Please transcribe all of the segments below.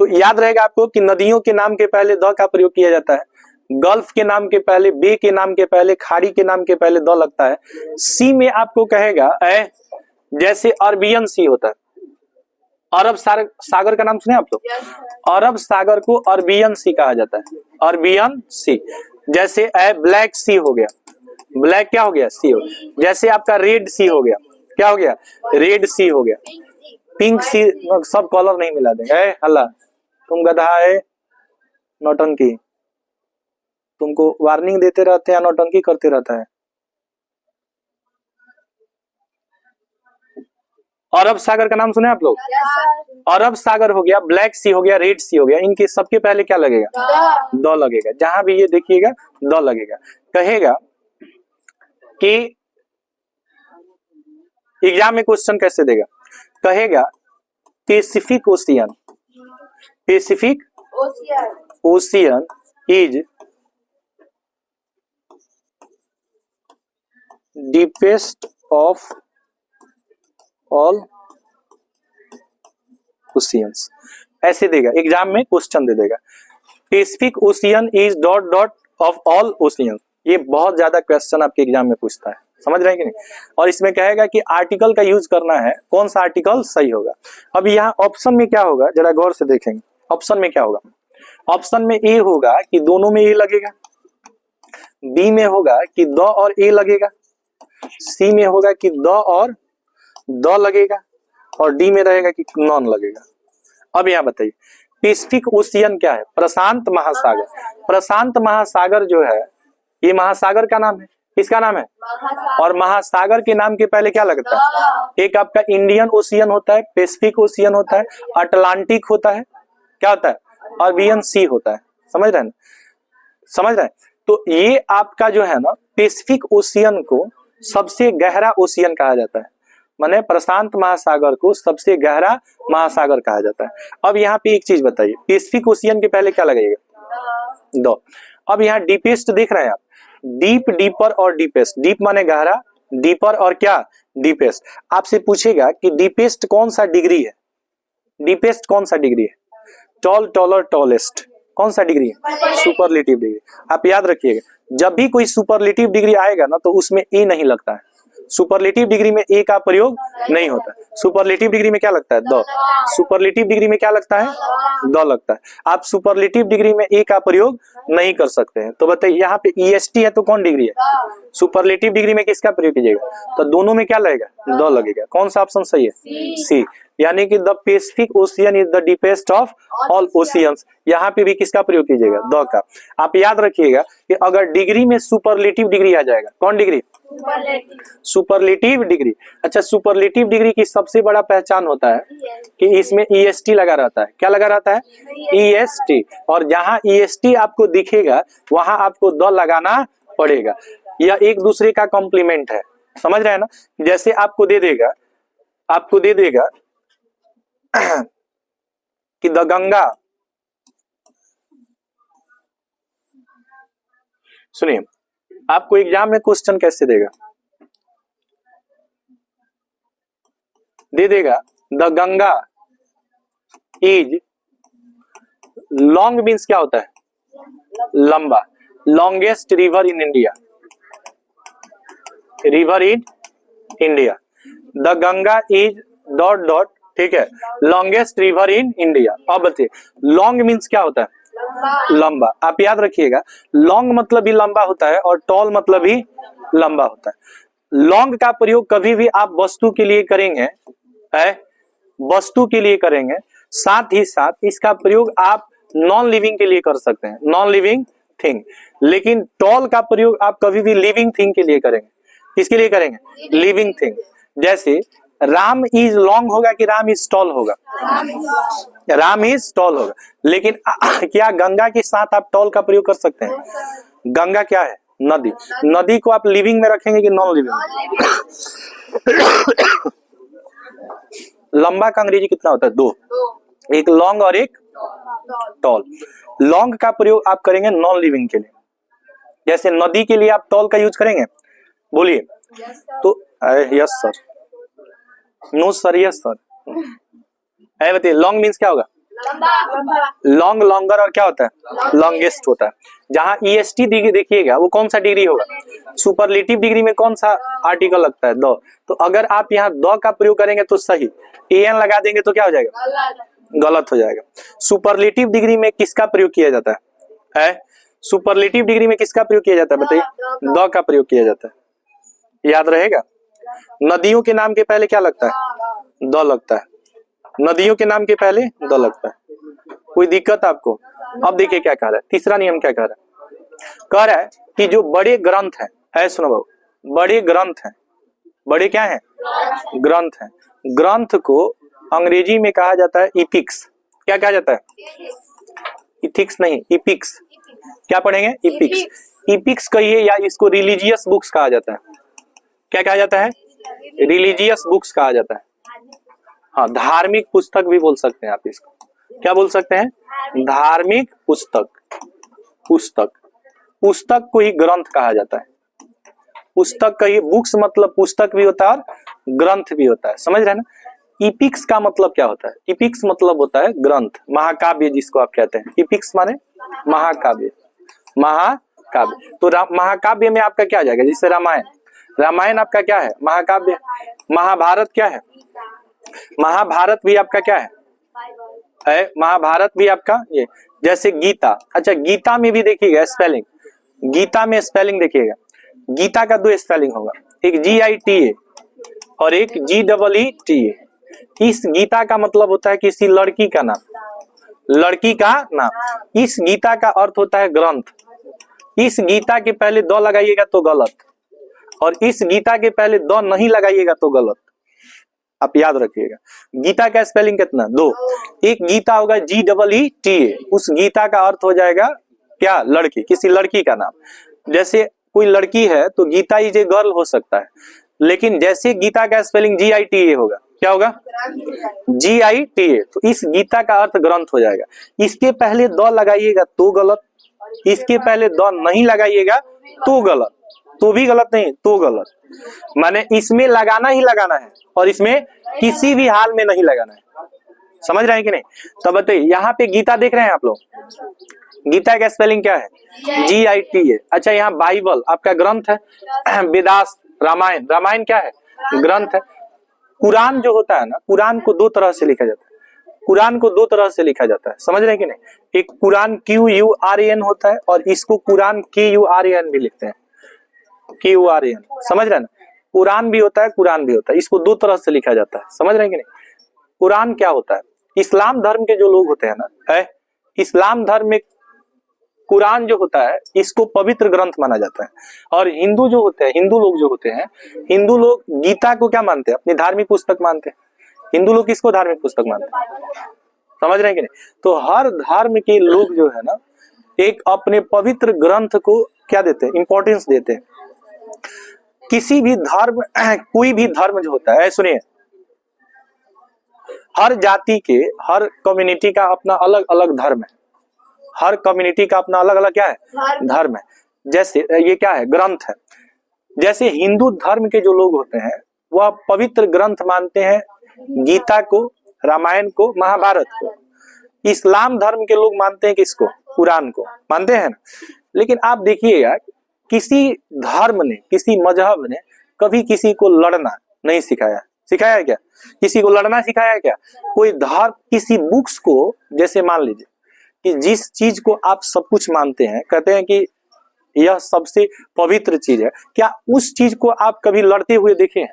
तो याद रहेगा आपको कि नदियों के नाम के पहले द का प्रयोग किया जाता है, गल्फ के नाम के पहले, बे के नाम के पहले, खाड़ी के नाम के पहले द लगता है। सी में आपको कहेगा जैसे अरबियन सी होता है, अरब सागर का नाम सुने आप लोग? अरब सागर को अरबियन सी कहा जाता है, अरबियन सी। जैसे ब्लैक सी हो गया, ब्लैक क्या हो गया? सी हो गया। जैसे आपका रेड सी हो गया, क्या हो गया? रेड सी हो गया। पिंक सी, सब कलर नहीं मिला देंगे। हल्ला, तुम गधा है, नौटंकी, तुमको वार्निंग देते रहते हैं, नौटंकी करते रहता है। अरब सागर का नाम सुने आप लोग? अरब सागर हो गया, ब्लैक सी हो गया, रेड सी हो गया, इनके सबके पहले क्या लगेगा? द लगेगा। जहां भी ये देखिएगा द लगेगा। कहेगा कि एग्जाम में क्वेश्चन कैसे देगा? कहेगा Pacific ocean, Pacific ocean is deepest of all oceans, ऐसे देगा। एग्जाम में क्वेश्चन दे देगा Pacific ocean is dot dot of all oceans. ये बहुत ज्यादा क्वेश्चन आपके एग्जाम में पूछता है, समझ रहे हैं कि नहीं? और इसमें कहेगा कि आर्टिकल का यूज करना है, कौन सा आर्टिकल सही होगा। अब यहाँ ऑप्शन में क्या होगा, जरा गौर से देखेंगे। ऑप्शन में क्या होगा? ऑप्शन में ए होगा कि दोनों में ए लगेगा, बी में होगा कि द और ए लगेगा, सी में होगा कि द और द लगेगा, और डी में रहेगा कि नॉन लगेगा। अब यहाँ बताइए पैसिफिक ओशियन क्या है? प्रशांत महासागर। प्रशांत महासागर जो है ये महासागर का नाम है, किसका नाम है? और महासागर के नाम के पहले क्या लगता है? एक आपका इंडियन ओशियन होता है, पैसिफिक ओशियन होता है, अटलांटिक होता है, क्या होता है? अरबियन सी होता है। समझ रहे हैं? समझ रहे हैं? तो ये आपका जो है ना पैसिफिक ओशियन को सबसे गहरा ओशियन कहा जाता है, माने प्रशांत महासागर को सबसे गहरा महासागर कहा जाता है। अब यहाँ पे एक चीज बताइए, पैसिफिक ओशियन के पहले क्या लगेगा? दो। अब यहाँ डीपेस्ट देख रहे हैं आप, डीप, डीपर और डीपेस्ट। डीप माने गहरा, डीपर और क्या? डीपेस्ट। आपसे पूछेगा कि डीपेस्ट कौन सा डिग्री है? डीपेस्ट कौन सा डिग्री है? टॉल, टॉलर, टॉलेस्ट, कौन सा डिग्री है? Superlative degree. आप याद रखिएगा, जब भी कोई सुपरलेटिव डिग्री आएगा ना तो उसमें ए नहीं लगता है। सुपरलेटिव डिग्री में ए का प्रयोग नहीं होता। सुपरलेटिव डिग्री में क्या लगता है? द। सुपरलेटिव डिग्री में क्या लगता है? द लगता है। आप सुपरलेटिव डिग्री में ए का प्रयोग नहीं कर सकते हैं। तो बताइए यहाँ पे ईएसटी है तो कौन डिग्री है? सुपरलेटिव डिग्री में किसका प्रयोग कीजिएगा? तो दोनों में क्या लगेगा? द लगेगा। कौन सा ऑप्शन सही है? सी। यानी कि the Pacific ocean is the deepest of all oceans. यहाँ पे भी किसका प्रयोग कीजिएगा? द का। आप याद रखिएगा कि अगर डिग्री में सुपरलेटिव डिग्री आ जाएगा, कौन डिग्री? Superlative degree. अच्छा, सुपरलेटिव डिग्री की सबसे बड़ा पहचान होता है कि इसमें ईएसटी लगा रहता है। क्या लगा रहता है? ईएसटी। और जहां ईएसटी आपको दिखेगा वहां आपको द लगाना पड़ेगा। यह एक दूसरे का कॉम्प्लीमेंट है, समझ रहे हैं ना? जैसे आपको दे देगा कि द गंगा, सुनिए आपको एग्जाम में क्वेश्चन कैसे देगा? दे देगा the Ganga is long, means क्या होता है? लंबा। Longest river in India, river in India. The Ganga is dot dot, ठीक है, लॉन्गेस्ट रिवर इन इंडिया। अब बताइए लॉन्ग मीन्स क्या होता है? लंबा। आप याद रखिएगा लॉन्ग मतलब भी लंबा होता है और टॉल मतलब भी लंबा होता है। लॉन्ग का प्रयोग कभी भी आप वस्तु के लिए करेंगे, वस्तु के लिए करेंगे, साथ ही साथ इसका प्रयोग आप नॉन लिविंग के लिए कर सकते हैं, नॉन लिविंग थिंग। लेकिन टॉल का प्रयोग आप कभी भी लिविंग थिंग के लिए करेंगे। किसके लिए करेंगे? Living thing. जैसे राम इज लॉन्ग होगा कि राम इज टॉल होगा? राम इज टॉल होगा। लेकिन क्या गंगा के साथ आप टॉल का प्रयोग कर सकते हैं? गंगा क्या है? नदी। नदी को आप लिविंग में रखेंगे कि नॉन लिविंग? लंबा का अंग्रेजी कितना होता है? दो, एक लॉन्ग और एक टॉल। लॉन्ग का प्रयोग आप करेंगे नॉन लिविंग के लिए। जैसे नदी के लिए आप टॉल का यूज करेंगे, बोलिए तो yes sir, no sir, yes sir. बताइए लॉन्ग मीन्स क्या होगा? लॉन्ग, लॉन्गर और क्या होता है लॉन्गेस्ट होता है। जहां EST डिग्री देखिएगा वो कौन सा डिग्री होगा, सुपरलेटिव डिग्री में कौन सा आर्टिकल लगता है, द। तो अगर आप यहाँ द का प्रयोग करेंगे तो सही, AN लगा देंगे तो क्या हो जाएगा, गलत हो जाएगा। सुपरलेटिव डिग्री में किसका प्रयोग किया जाता है? सुपरलेटिव डिग्री में किसका प्रयोग किया जाता है बताइए, द का प्रयोग किया जाता है, याद रहेगा। नदियों के नाम के पहले क्या लगता है, द लगता है, नदियों के नाम के पहले द लगता है। कोई दिक्कत आपको? अब देखिए क्या कह रहा है, तीसरा नियम क्या कह रहा है, कह रहा है कि जो बड़े ग्रंथ है सुनो बाबू, बड़े ग्रंथ हैं, बड़े क्या हैं, ग्रंथ हैं, ग्रंथ को अंग्रेजी में कहा जाता है इपिक्स। क्या कहा जाता है, इथिक्स नहीं, इपिक्स। क्या पढ़ेंगे, इपिक्स। इपिक्स कहिए या इसको रिलीजियस बुक्स कहा जाता है। क्या कहा जाता है, रिलीजियस बुक्स कहा जाता है। हाँ, धार्मिक पुस्तक भी बोल सकते हैं आप इसको, क्या बोल सकते हैं, धार्मिक पुस्तक। पुस्तक, पुस्तक को ही ग्रंथ कहा जाता है। पुस्तक का ही, बुक्स मतलब पुस्तक भी होता है और ग्रंथ भी होता है, समझ रहे हैं ना। इपिक्स का मतलब क्या होता है, इपिक्स मतलब होता है ग्रंथ, महाकाव्य जिसको आप कहते हैं। इपिक्स माने महाकाव्य, महाकाव्य। तो महाकाव्य में आपका क्या आ जाएगा, जैसे रामायण, रामायण आपका क्या है, महाकाव्य। महाभारत क्या है, महाभारत भी आपका क्या है, महाभारत भी आपका ये। जैसे गीता, अच्छा गीता में भी देखिएगा स्पेलिंग, गीता में स्पेलिंग देखिएगा, गीता का दो स्पेलिंग होगा, एक GITA और एक GEETA। इस गीता का मतलब होता है किसी लड़की का नाम, लड़की का नाम। इस गीता का अर्थ होता है ग्रंथ। इस गीता के पहले द लगाइएगा तो गलत, और इस गीता के पहले द नहीं लगाइएगा तो गलत। आप याद रखिएगा, गीता का स्पेलिंग कितना, दो। एक गीता होगा GEETA, उस गीता का अर्थ हो जाएगा क्या, लड़की, किसी लड़की का नाम। जैसे कोई लड़की है तो गीता इज ए गर्ल हो सकता है, लेकिन जैसे गीता का स्पेलिंग GITA होगा, क्या होगा, GITA, तो इस गीता का अर्थ ग्रंथ हो जाएगा। इसके पहले द लगाइएगा तो गलत, इसके पहले द नहीं लगाइएगा तो गलत, तो भी गलत नहीं तो गलत। माने इसमें लगाना ही लगाना है और इसमें किसी भी हाल में नहीं लगाना है, समझ रहे हैं कि नहीं। तो बताइए यहाँ पे गीता देख रहे हैं आप लोग, गीता का स्पेलिंग क्या है, GITA। अच्छा यहाँ बाइबल आपका ग्रंथ है, वेदास, रामायण, रामायण क्या है, ग्रंथ है। कुरान जो होता है ना, कुरान को दो तरह से लिखा जाता है, कुरान को दो तरह से लिखा जाता है, समझ रहे हैं कि नहीं। एक कुरान QURAN होता है और इसको कुरान KURAN भी लिखते हैं, QURAN, समझ रहे हैं ना। कुरान भी होता है, कुरान भी होता है, इसको दो तरह से लिखा जाता है, समझ रहे हैं कि नहीं। कुरान क्या होता है, इस्लाम धर्म के जो लोग होते हैं ना, इस्लाम धर्म में कुरान जो होता है इसको पवित्र ग्रंथ माना जाता है। और हिंदू जो होते हैं, हिंदू लोग जो होते हैं, हिंदू लोग गीता को क्या मानते हैं, अपनी धार्मिक पुस्तक मानते हैं। हिंदू लोग किसको धार्मिक पुस्तक मानते हैं, समझ रहे हैं कि नहीं। तो हर धर्म के लोग जो है ना, एक अपने पवित्र ग्रंथ को क्या देते हैं, इंपॉर्टेंस देते हैं। किसी भी धर्म, कोई भी धर्म जो होता है, सुनिए, हर जाति के, हर कम्युनिटी का अपना अलग अलग धर्म है, हर कम्युनिटी का अपना अलग अलग क्या है, धर्म है। जैसे ये क्या है, ग्रंथ है। जैसे हिंदू धर्म के जो लोग होते हैं वह पवित्र ग्रंथ मानते हैं गीता को, रामायण को, महाभारत को। इस्लाम धर्म के लोग मानते हैं किसको, कुरान को मानते हैं ना। लेकिन आप देखिएगा किसी धर्म ने, किसी मजहब ने कभी किसी को लड़ना नहीं सिखाया, सिखाया है क्या, किसी को लड़ना सिखाया है क्या। कोई धर्म किसी बुक्स को, जैसे मान लीजिए कि जिस चीज को आप सब कुछ मानते हैं, कहते हैं कि यह सबसे पवित्र चीज है, क्या उस चीज को आप कभी लड़ते हुए देखे हैं,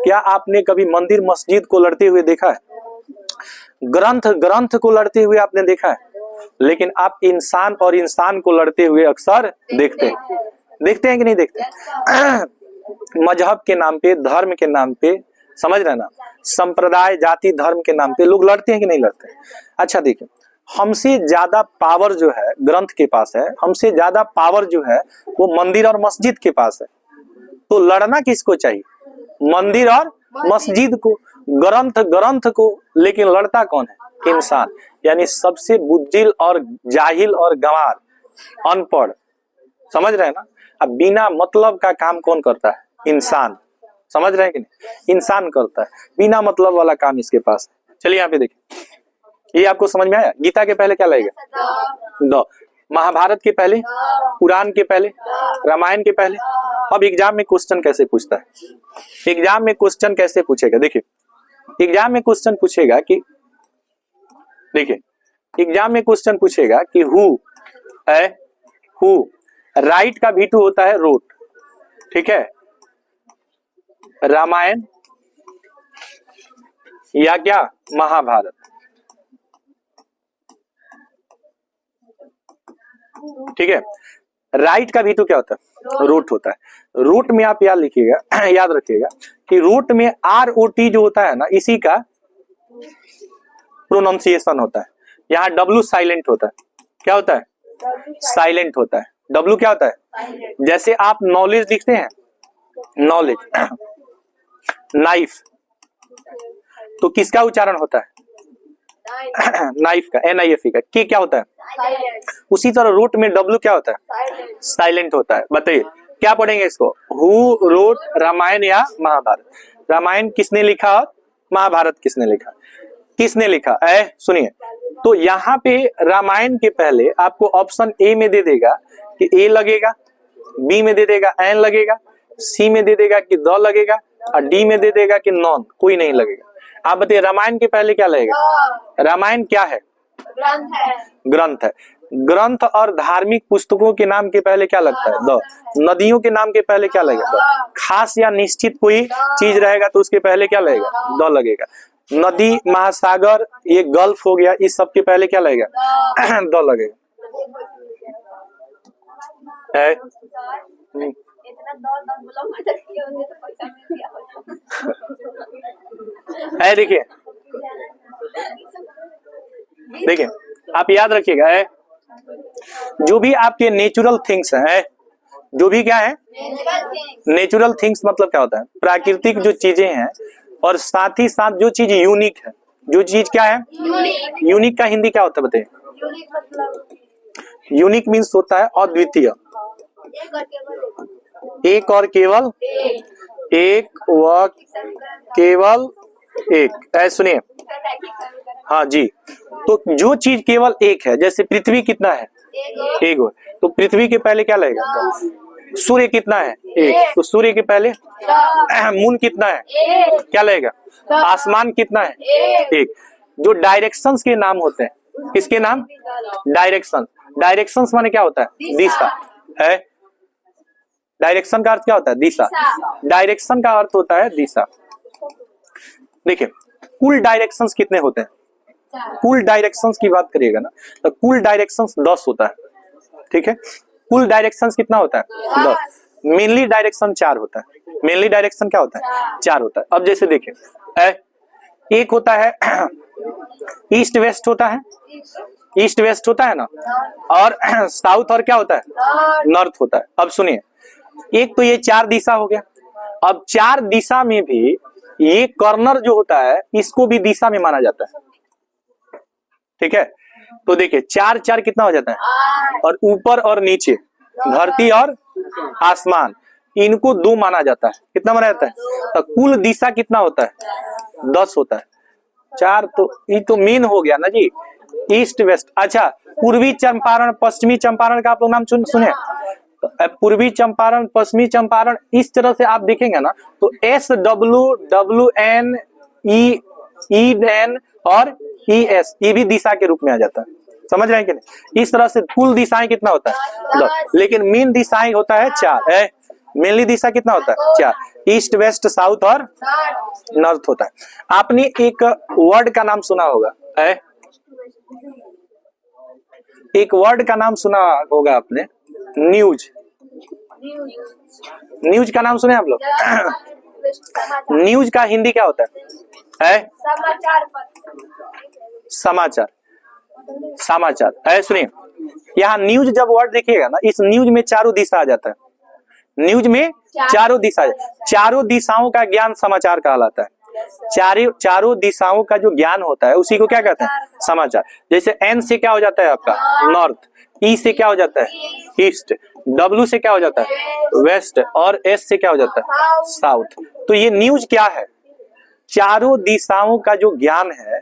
क्या आपने कभी मंदिर मस्जिद को लड़ते हुए देखा है, ग्रंथ को लड़ते हुए आपने देखा है। लेकिन आप इंसान और इंसान को लड़ते हुए अक्सर देखते हैं, देखते हैं कि नहीं देखते। मजहब के नाम पे, धर्म के नाम पे, समझ रहे ना, संप्रदाय, जाति, धर्म के नाम पे लोग लड़ते हैं कि नहीं लड़ते। अच्छा देखिए, हमसे ज्यादा पावर जो है ग्रंथ के पास है, हमसे ज्यादा पावर जो है वो मंदिर और मस्जिद के पास है। तो लड़ना किसको चाहिए, मंदिर और मस्जिद को, ग्रंथ को। लेकिन लड़ता कौन है, इंसान, यानी सबसे बुद्धिल और जाहिल और गंवार, अनपढ़, समझ रहे हैं ना। अब बिना मतलब का काम कौन करता है, इंसान, समझ रहे हैं कि नहीं, इंसान करता है, बिना मतलब वाला काम इसके पास है। चलिए यहाँ पे देखिए, ये आपको समझ में आया? गीता के पहले क्या लगेगा? द। महाभारत के पहले, पुराण के पहले, रामायण के पहले। अब एग्जाम में क्वेश्चन कैसे पूछता है? एग्जाम में क्वेश्चन कैसे पूछेगा? देखिए एग्जाम में क्वेश्चन पूछेगा कि, देखिए एग्जाम में क्वेश्चन पूछेगा कि हु राइट का V2 होता है रोट, ठीक है, रामायण या क्या महाभारत, ठीक है। राइट का V2 क्या होता है? रूट होता है। रूट में आप याद लिखिएगा, याद रखिएगा कि रूट में ROT जो होता है ना, इसी का प्रोनाउंसिएशन होता है। यहाँ W साइलेंट होता है। क्या होता है? साइलेंट होता है। W क्या होता है? जैसे आप नॉलेज लिखते हैं, नॉलेज, नाइफ, तो किसका उच्चारण होता है? नाइफ का, NIFE का। के क्या होता है? उसी तरह रूट में W क्या होता है? साइलेंट होता है। बताइए क्या पढ़ेंगे इसको? हु रोट रामायण या महाभारत? रामायण किसने लिखा और महाभारत किसने लिखा? किसने लिखा? सुनिए, तो यहाँ पे रामायण के पहले आपको ऑप्शन A में दे देगा कि A लगेगा, B में दे देगा N लगेगा, C में दे देगा कि द लगेगा, और D में दे देगा कि नॉन, कोई नहीं लगेगा। आप बताइए रामायण के पहले क्या लगेगा? रामायण क्या है? ग्रंथ है। ग्रंथ और धार्मिक पुस्तकों के नाम के पहले क्या लगता है? द। नदियों के नाम के पहले क्या लगेगा? खास या निश्चित कोई चीज रहेगा तो उसके पहले क्या लगेगा? द लगेगा। नदी, महासागर, ये गल्फ हो गया, इस सब के पहले क्या लगेगा? द लगेगा। देखिए देखिए आप याद रखिएगा, जो भी आपके नेचुरल थिंग्स हैं, जो भी क्या है नेचुरल थिंग्स, मतलब क्या होता है? प्राकृतिक जो चीजें हैं, और साथ ही साथ जो चीज यूनिक है, जो चीज क्या है यूनिक का हिंदी क्या होता है बताइए? यूनिक मीन्स होता है अद्वितीय, एक और केवल एक, व केवल एक। सुनिए, हाँ जी, तो जो चीज केवल एक है, जैसे पृथ्वी कितना है? एक। तो पृथ्वी के पहले क्या लगेगा? सूर्य कितना है? एक। तो सूर्य के पहले मून कितना है? क्या लगेगा? आसमान कितना है? एक। जो डायरेक्शंस के नाम होते हैं, किसके नाम? डायरेक्शन। डायरेक्शंस माने क्या होता है? दिशा है। डायरेक्शन का अर्थ क्या होता है? दिशा। डायरेक्शन का अर्थ होता है दिशा। देखिए कुल डायरेक्शंस कितने होते हैं? कुल डायरेक्शंस की बात करिएगा ना, तो कुल डायरेक्शंस 10 होता है, ठीक है। कुल डायरेक्शंस कितना होता है? 10। मेनली डायरेक्शन 4 होता है। मेनली डायरेक्शन क्या होता है? 4 होता है। अब जैसे देखिए, एक होता है ईस्ट वेस्ट होता है, ईस्ट वेस्ट होता है ना, और साउथ और क्या होता है? नॉर्थ होता है। अब सुनिए, एक तो ये 4 दिशा हो गया। अब 4 दिशा में भी ये कॉर्नर जो होता है, इसको भी दिशा में माना जाता है, ठीक है। तो देखिए 4 4 कितना हो जाता है? और ऊपर और नीचे, धरती और आसमान, इनको 2 माना जाता है। कितना माना जाता है? तो कुल दिशा कितना होता है? 10 होता है। 4 तो ये तो मेन हो गया ना जी, ईस्ट वेस्ट। अच्छा, पूर्वी चंपारण, पश्चिमी चंपारण का आप लोग नाम सुने? पूर्वी चंपारण, पश्चिमी चंपारण, इस तरह से आप देखेंगे ना, तो SWWN EN और ES, ये भी दिशा के रूप में आ जाता है। समझ रहे हैं कि नहीं? इस तरह से कुल दिशाएं कितना होता है? 10। लेकिन मेन दिशाएं होता है 4। मेनली दिशा कितना होता है? 4। ईस्ट वेस्ट साउथ और नॉर्थ होता है। आपने एक वर्ड का नाम सुना होगा, एक वर्ड का नाम सुना होगा आपने, न्यूज। न्यूज का नाम सुने आप लोग? न्यूज का हिंदी क्या होता है? समाचार। समाचार। सुनिए, यहाँ न्यूज जब वर्ड देखिएगा ना, इस न्यूज में चारों दिशा आ जाता है। न्यूज में चारों दिशा, चारों दिशाओं का ज्ञान समाचार कहलाता है। चारों दिशाओं का जो ज्ञान होता है उसी को क्या कहते हैं? समाचार। जैसे N से क्या हो जाता है आपका? नॉर्थ। E से क्या हो जाता है? ईस्ट। W से क्या हो जाता है? वेस्ट। और S से क्या हो जाता है? साउथ। तो ये न्यूज क्या है? चारों दिशाओं का जो ज्ञान है,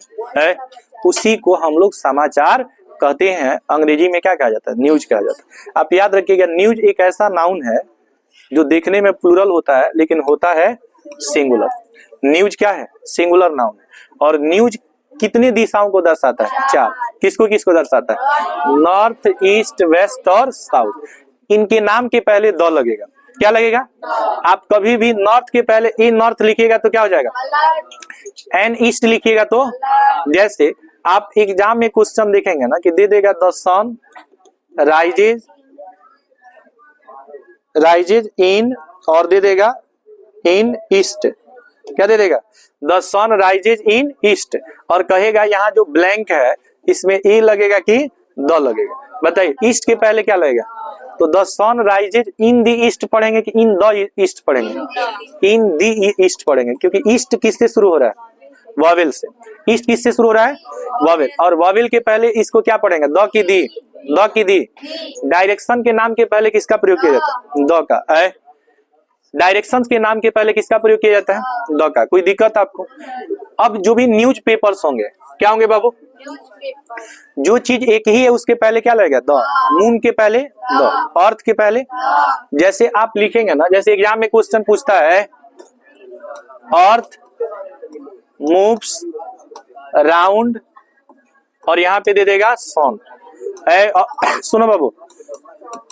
उसी को हम लोग समाचार कहते हैं। अंग्रेजी में क्या कहा जाता है? न्यूज कहा जाता है। आप याद रखिएगा, न्यूज एक ऐसा नाउन है जो देखने में प्लूरल होता है लेकिन होता है सिंगुलर। न्यूज क्या है? सिंगुलर नाउन है। और न्यूज कितने दिशाओं को दर्शाता है? 4। किसको किसको दर्शाता है? नॉर्थ, ईस्ट, वेस्ट और साउथ। इनके नाम के पहले द लगेगा। क्या लगेगा? आप कभी भी नॉर्थ के पहले ए नॉर्थ लिखिएगा तो क्या हो जाएगा? एन ईस्ट लिखिएगा तो, जैसे आप एग्जाम में क्वेश्चन देखेंगे ना कि दे देगा द सन राइजेज इन, और दे देगा इन ईस्ट। क्या दे देगा? The sun rises in east. और कहेगा यहाँ जो ब्लैंक है इसमें ए लगेगा कि द लगेगा? बताइए, ईस्ट के पहले क्या लगेगा? तो the sun rises in the east पढ़ेंगे कि इन द ईस्ट पढ़ेंगे? इन द ईस्ट पढ़ेंगे, क्योंकि ईस्ट किससे शुरू हो रहा है? वॉवेल से। ईस्ट किससे शुरू हो रहा है? वॉवेल। और वॉवेल के पहले इसको क्या पढ़ेंगे? The key the, the key the. Direction के नाम के पहले किसका प्रयोग किया जाता है? द का। डायरेक्शंस के नाम के पहले किसका प्रयोग किया जाता है? द का। कोई दिक्कत आपको? अब जो भी न्यूज पेपर्स होंगे, क्या होंगे बाबू? जो चीज एक ही है उसके पहले क्या लगेगा? द। मून के पहले द, अर्थ के पहले। जैसे आप लिखेंगे ना, जैसे एग्जाम में क्वेश्चन पूछता है अर्थ मूव्स राउंड, और यहाँ पे दे देगा सन। सुनो बाबू,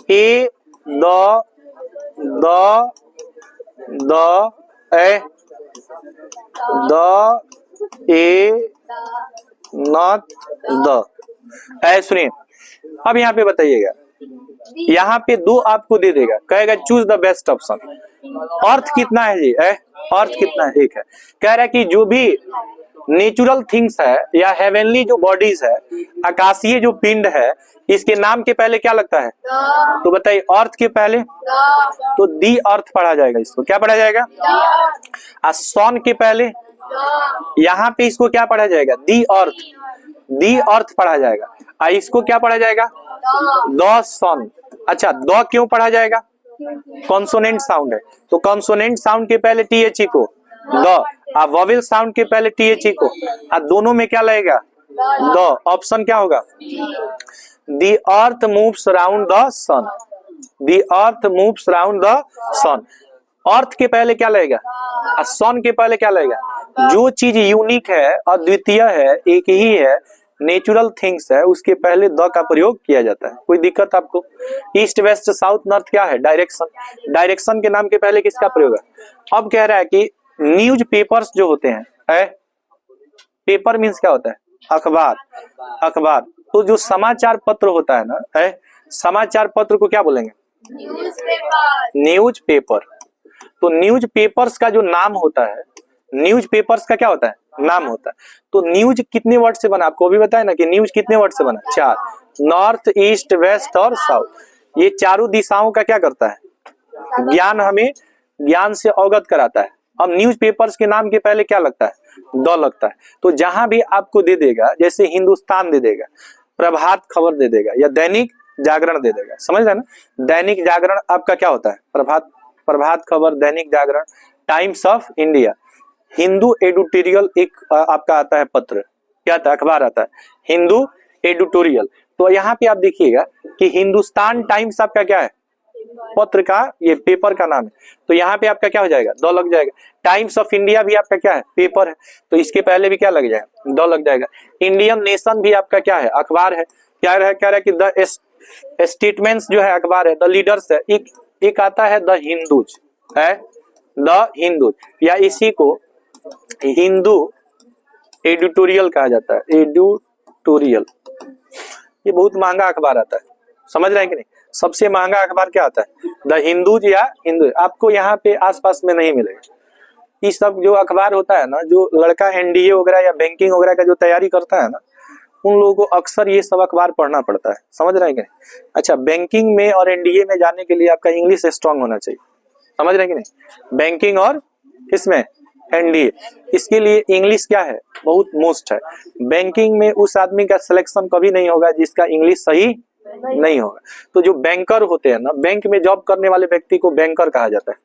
ए द ए नॉट द। सुनिए, अब यहाँ पे बताइएगा, यहाँ पे 2 आपको दे देगा, कहेगा चूज द बेस्ट ऑप्शन। अर्थ कितना है जी? अर्थ कितना है? 1 है। कह रहा है कि जो भी नेचुरल थिंग्स है या हेवनली जो बॉडीज है, आकाशीय जो पिंड है, इसके नाम के पहले क्या लगता है? तो बताइए, अर्थ के पहले तो दी अर्थ पढ़ा जाएगा। इसको क्या पढ़ा जाएगा? सन के पहले यहाँ पे इसको क्या पढ़ा जाएगा? दी अर्थ, दी अर्थ पढ़ा जाएगा। इसको क्या पढ़ा जाएगा? द सन। अच्छा, द क्यों पढ़ा जाएगा? कॉन्सोनेंट साउंड है, तो कॉन्सोनेंट साउंड के पहले टीएच को द, वॉवेल साउंड के पहले टीएच को, दोनों में क्या लगेगा? द। ऑप्शन क्या होगा? The earth moves round the sun. The earth moves round the sun. अर्थ के पहले क्या लगेगा? सन के पहले क्या लगेगा? जो चीज यूनिक है, अद्वितीय है, एक ही है, नेचुरल थिंग्स है, उसके पहले द का प्रयोग किया जाता है। कोई दिक्कत आपको? ईस्ट, वेस्ट, साउथ, नॉर्थ क्या है? डायरेक्शन। डायरेक्शन के नाम के पहले किसका प्रयोग है? अब कह रहा है कि न्यूज पेपर्स जो होते हैं, पेपर मीन्स क्या होता है? अखबार। अखबार। तो जो समाचार पत्र होता है ना, समाचार पत्र को क्या बोलेंगे? News paper. तो न्यूज पेपर्स का जो नाम होता है, न्यूज पेपर्स का क्या होता है? नाम होता है। तो न्यूज कितने वर्ड से बना? आपको भी बताया ना कि न्यूज कितने वर्ड से बना? 4। नॉर्थ, ईस्ट, वेस्ट और साउथ। ये चारों दिशाओं का क्या करता है? ज्ञान, हमें ज्ञान से अवगत कराता है। अब न्यूज पेपर्स के नाम के पहले क्या लगता है? द लगता है। तो जहां भी आपको दे देगा, जैसे हिंदुस्तान दे देगा, प्रभात खबर दे देगा, या दैनिक जागरण दे देगा, समझ रहे ना? दैनिक जागरण आपका क्या होता है? Prabhat Khabar, Dainik Jagran, Times of India. Hindu editorial एक आपका आता है पत्र, क्या आता है? अखबार आता है, हिंदू एडिटोरियल। तो यहाँ पे आप देखिएगा कि हिंदुस्तान टाइम्स आपका क्या है? पत्र का, ये पेपर का नाम है। तो यहाँ पे आपका क्या हो जाएगा? द लग जाएगा। टाइम्स ऑफ इंडिया भी आपका क्या है? पेपर है, तो इसके पहले भी क्या लग जाएगा? द लग जाएगा। इंडियन नेशन भी आपका क्या है? अखबार है। क्या रहा है कि द स्टेटमेंट्स जो है अखबार है, द लीडर्स है। एक आता है द हिंदूज, है द हिंदूज, या इसी को हिंदू एडिटोरियल कहा जाता है। एडिटोरियल, ये बहुत महंगा अखबार आता है, समझ रहे हैं कि नहीं? सबसे महंगा अखबार क्या आता है? द हिंदूज या हिंदू। आपको यहाँ पे आसपास में नहीं मिलेगा। ये सब जो अखबार होता है ना, जो लड़का एनडीए वगैरह या बैंकिंग वगैरह का जो तैयारी करता है ना, उन लोगों को अक्सर ये सब अखबार पढ़ना पड़ता है, समझ रहे हैं कि नहीं? अच्छा, बैंकिंग में और एनडीए में जाने के लिए आपका इंग्लिश स्ट्रांग होना चाहिए, समझ रहे हैं कि नहीं? बैंकिंग और इसमें एनडीए, इसके लिए इंग्लिश क्या है? बहुत मोस्ट है। बैंकिंग में उस आदमी का सिलेक्शन कभी नहीं होगा जिसका इंग्लिश सही नहीं होगा। तो जो बैंकर होते हैं ना, बैंक में जॉब करने वाले व्यक्ति को बैंकर कहा जाता है।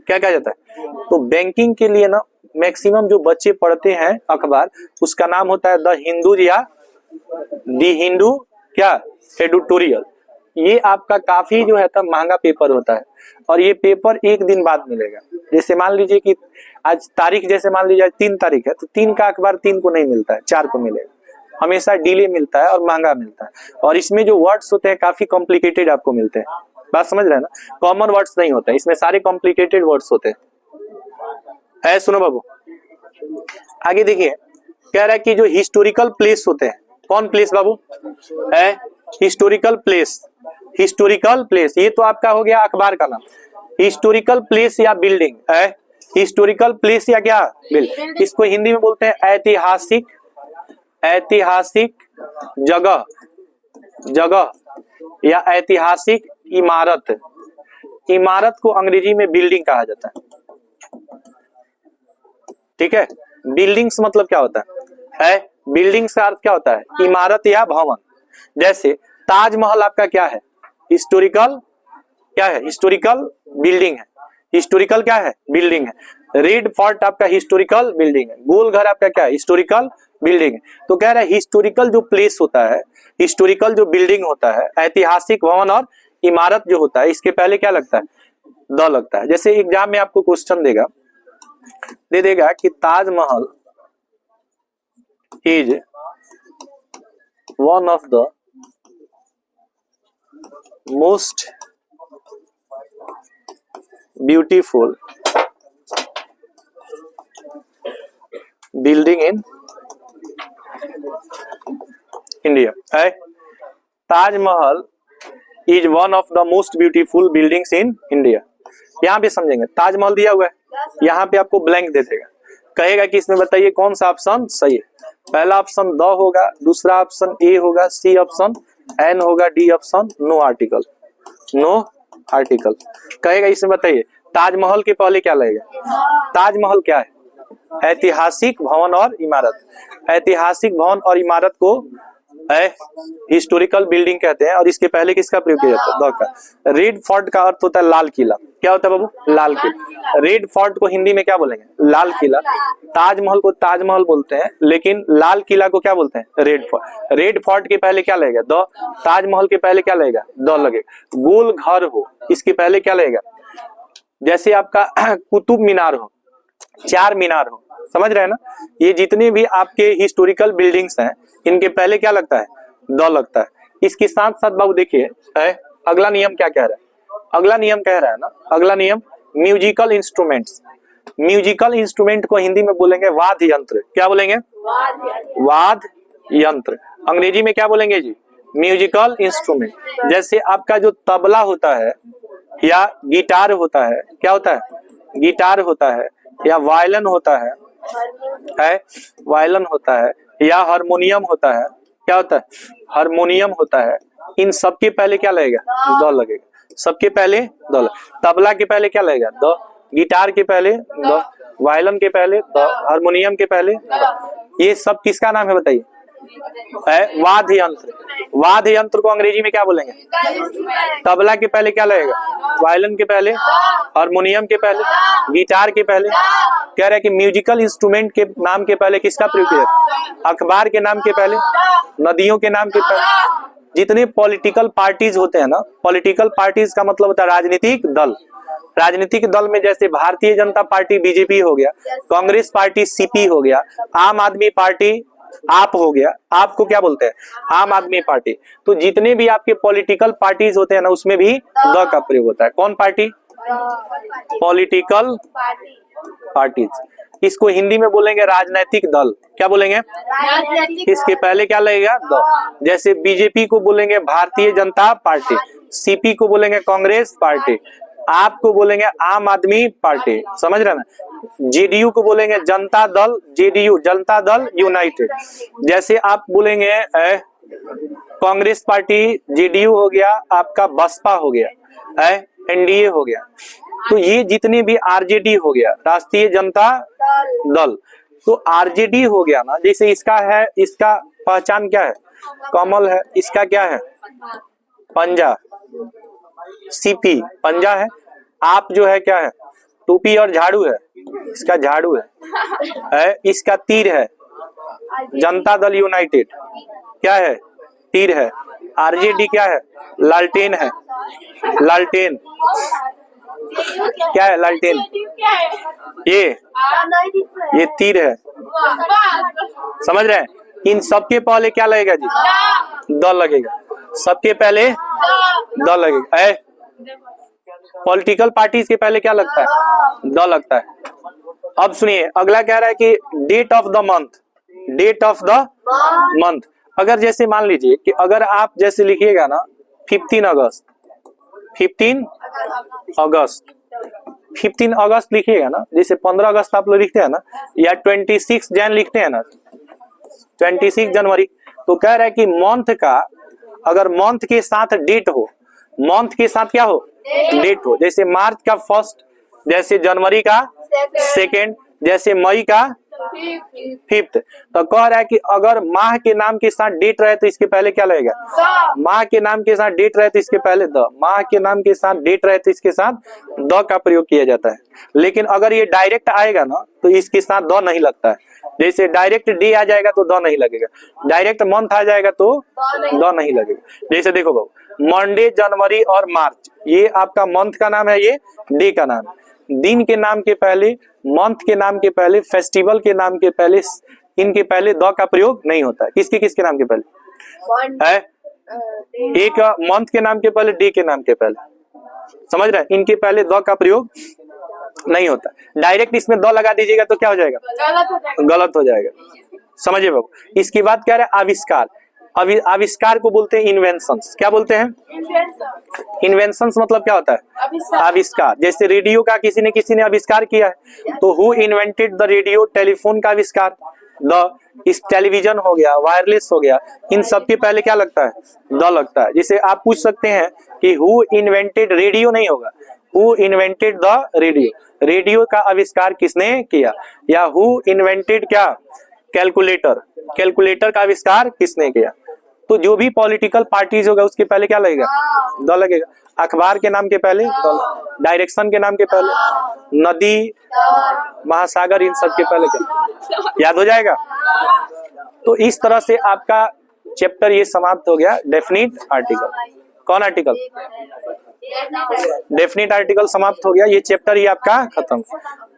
क्या कहा जाता है? तो बैंकिंग के लिए ना मैक्सिमम जो बच्चे पढ़ते हैं अखबार, उसका नाम होता है द हिंदू या दी हिंदू क्या एडिटोरियल। ये आपका काफी जो है तब महंगा पेपर होता है और ये पेपर एक दिन बाद मिलेगा। जैसे मान लीजिए कि आज तारीख, जैसे मान लीजिए 3 तारीख है तो 3 का अखबार 3 को नहीं मिलता है, 4 को मिलेगा। हमेशा डिले मिलता है और महंगा मिलता है और इसमें जो वर्ड्स होते हैं काफी कॉम्प्लिकेटेड आपको मिलते हैं। बात समझ रहे हैं ना, कॉमन वर्ड्स नहीं होते हैं इसमें, सारे कॉम्प्लिकेटेड वर्ड्स होते हैं। सुनो बाबू, आगे देखिए, कह रहा है कि जो हिस्टोरिकल प्लेस होते हैं, कौन प्लेस बाबू है? Historical place. हिस्टोरिकल प्लेस ये तो आपका हो गया अखबार का नाम। हिस्टोरिकल प्लेस या बिल्डिंग है, हिस्टोरिकल प्लेस या क्या बिल्डिंग, इसको हिंदी में बोलते हैं ऐतिहासिक, ऐतिहासिक जगह, जगह या ऐतिहासिक इमारत। इमारत को अंग्रेजी में बिल्डिंग कहा जाता है। ठीक है, बिल्डिंग्स मतलब क्या होता है? बिल्डिंग्स का अर्थ क्या होता है? इमारत या भवन। जैसे ताजमहल आपका क्या है? हिस्टोरिकल क्या है? हिस्टोरिकल बिल्डिंग है। हिस्टोरिकल क्या है? बिल्डिंग है। रेड फोर्ट आपका हिस्टोरिकल बिल्डिंग है। गोल घर आपका क्या है? हिस्टोरिकल बिल्डिंग है। तो कह रहा है हिस्टोरिकल जो प्लेस होता है, हिस्टोरिकल जो बिल्डिंग होता है, ऐतिहासिक भवन और इमारत जो होता है, इसके पहले क्या लगता है? द लगता है। जैसे एग्जाम में आपको क्वेश्चन दे देगा कि Taj Mahal is one of the most beautiful building in India है। Taj Mahal is one of the most beautiful buildings in India. यहाँ पे समझेंगे, ताजमहल दिया हुआ है, यहाँ पे आपको ब्लैंक दे देगा, कहेगा कि इसमें बताइए कौन सा ऑप्शन सही है। पहला ऑप्शन द होगा, दूसरा ऑप्शन ए होगा, सी ऑप्शन एन होगा, D option no article, no article. कहेगा इसमें बताइए ताजमहल के पहले क्या लगेगा? ताजमहल क्या है? ऐतिहासिक भवन और इमारत। ऐतिहासिक भवन और इमारत को हिस्टोरिकल बिल्डिंग कहते हैं और इसके पहले किसका प्रयोग किया जाता है? द का। रेड फोर्ट का अर्थ होता है लाल किला। क्या होता है बाबू? लाल किला। रेड फोर्ट को हिंदी में क्या बोलेंगे? लाल किला। ताजमहल को ताजमहल बोलते हैं, लेकिन लाल किला को क्या बोलते हैं? Red fort. रेड फोर्ट के पहले क्या लगेगा? द। ताजमहल के पहले क्या लगेगा? द लगेगा। गोल घर हो, इसके पहले क्या लगेगा? जैसे आपका कुतुब मीनार हो, 4 मीनार हो, समझ रहे हैं ना? ये जितने भी आपके हिस्टोरिकल बिल्डिंग्स हैं, इनके पहले क्या लगता है? द लगता है। इसके साथ साथ बाबू देखिए अगला नियम क्या कह रहा है? अगला नियम कह रहा है ना, अगला नियम म्यूजिकल इंस्ट्रूमेंट्स। म्यूजिकल इंस्ट्रूमेंट को हिंदी में बोलेंगे वाद्य यंत्र। क्या बोलेंगे? वाद्य यंत्र। अंग्रेजी में क्या बोलेंगे जी? Musical instrument. जैसे आपका जो तबला होता है या गिटार होता है, क्या होता है? गिटार होता है, या वायलिन होता है वायलिन होता है, या हारमोनियम होता है। क्या होता है? हारमोनियम होता है। इन सबके पहले क्या लगेगा? द लगेगा। सबके पहले द। तबला के पहले क्या लगेगा? द। गिटार के पहले द, वायलिन के पहले द, हारमोनियम के पहले द। ये सब किसका नाम है बताइए? वाद्य यंत्र। वाद्य यंत्र को अंग्रेजी में क्या बोलेंगे? तबला के पहले क्या लगेगा? वायलिन के पहले, हारमोनियम के पहले, गिटार के पहले। कह रहा है कि म्यूजिकल इंस्ट्रूमेंट के नाम के पहले किसका प्रयोग किया जाता है? अखबार के नाम के पहले, नदियों के नाम के पहले। जितने पॉलिटिकल पार्टीज होते हैं ना, पॉलिटिकल पार्टीज का मतलब होता है राजनीतिक दल। राजनीतिक दल में जैसे भारतीय जनता पार्टी बीजेपी हो गया, कांग्रेस पार्टी सीपी हो गया, आम आदमी पार्टी आप हो गया। आपको क्या बोलते हैं? आम आदमी पार्टी। तो जितने भी आपके पॉलिटिकल पार्टीज होते हैं ना, उसमें भी द का प्रयोग होता है। कौन पार्टी? Political parties. इसको हिंदी में बोलेंगे राजनीतिक दल। क्या बोलेंगे? इसके पहले क्या लगेगा? द। जैसे बीजेपी को बोलेंगे भारतीय जनता पार्टी, सीपी को बोलेंगे कांग्रेस पार्टी, आपको बोलेंगे आम आदमी पार्टी। समझ रहे ना? जेडीयू को बोलेंगे जनता दल, जेडीयू जनता दल यूनाइटेड। जैसे आप बोलेंगे कांग्रेस पार्टी, जेडीयू हो गया, आपका बसपा हो गया, एनडीए हो गया। तो ये जितने भी आरजेडी हो गया, राष्ट्रीय जनता दल, तो आरजेडी हो गया ना, जैसे इसका है, इसका पहचान क्या है? कमल है। इसका क्या है? पंजा। सीपी पंजा है। आप जो है क्या है? टोपी और झाड़ू है। इसका झाड़ू है, इसका तीर है, जनता दल यूनाइटेड क्या है, तीर है, आरजेडी क्या है, लालटेन है, लालटेन क्या है, लालटेन, ये तीर है, समझ रहे हैं। इन सबके पहले क्या लगेगा जी, द लगेगा, सबके पहले द लगेगा। पॉलिटिकल पार्टीज के पहले क्या लगता है, द लगता है। अब सुनिए अगला कह रहा है कि date of the month, date of the month. अगर जैसे मान लीजिए कि अगर आप जैसे लिखिएगा ना 15 अगस्त, 15 अगस्त, 15 अगस्त लिखिएगा ना, जैसे 15 अगस्त आप लोग लिखते हैं ना, या 26 जन लिखते हैं ना, 26 जनवरी, तो कह रहा है कि मंथ का अगर मंथ के साथ डेट हो, मंथ के साथ क्या हो, डेट हो, जैसे मार्च का फर्स्ट, जैसे जनवरी का सेकेंड, जैसे मई का फिफ्थ, तो कह रहा है कि अगर माह के नाम के साथ डेट रहे तो इसके पहले क्या लगेगा, माह के नाम के साथ डेट रहे तो इसके पहले द, माह के नाम के साथ डेट रहे तो इसके साथ द का प्रयोग किया जाता है। लेकिन अगर ये डायरेक्ट आएगा ना तो इसके साथ द नहीं लगता है। जैसे डायरेक्ट डे आ जाएगा तो द नहीं लगेगा, डायरेक्ट मंथ आ जाएगा तो द नहीं लगेगा। जैसे देखो बाबू, मंडे, जनवरी और मार्च, ये आपका मंथ का नाम है, ये डे का नाम है। दिन के नाम के पहले, मंथ के नाम के पहले, फेस्टिवल के नाम के पहले, इनके पहले द का प्रयोग नहीं होता है। किसके किसके नाम के पहले है, एक मंथ के नाम के पहले, डे के नाम के पहले, समझ रहे हैं, इनके पहले द का प्रयोग नहीं होता। डायरेक्ट इसमें द लगा दीजिएगा तो क्या हो जाएगा, गलत हो जाएगा, समझिए बाबू। इसके बाद क्या है, आविष्कार। आविष्कार को बोलते हैं इन्वेंशंस। क्या बोलते हैं, इन्वेंशंस मतलब क्या होता है, आविष्कार। जैसे रेडियो का किसी ने आविष्कार किया है, तो who invented the radio, telephone का आविष्कार, द, इस टेलीविजन हो गया, वायरलेस हो गया, इन सब के पहले क्या लगता है, द लगता है। जैसे आप पूछ सकते हैं कि हु इन्वेंटेड रेडियो, नहीं होगा, who invented the radio, radio का आविष्कार किसने किया। या हु इन्वेंटेड क्या, कैलकुलेटर, कैलकुलेटर का आविष्कार किसने किया। तो जो भी पॉलिटिकल पार्टीज होगा उसके पहले क्या लगेगा, द लगेगा। अखबार के नाम के पहले द, डायरेक्शन के नाम के पहले, नदी, महासागर, इन सब के पहले क्या, याद हो जाएगा। तो इस तरह से आपका चैप्टर ये समाप्त हो गया, डेफिनिट आर्टिकल। कौन आर्टिकल, डेफिनिट आर्टिकल समाप्त हो गया, ये चैप्टर ही आपका खत्म।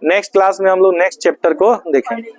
नेक्स्ट क्लास में हम लोग नेक्स्ट चैप्टर को देखेंगे।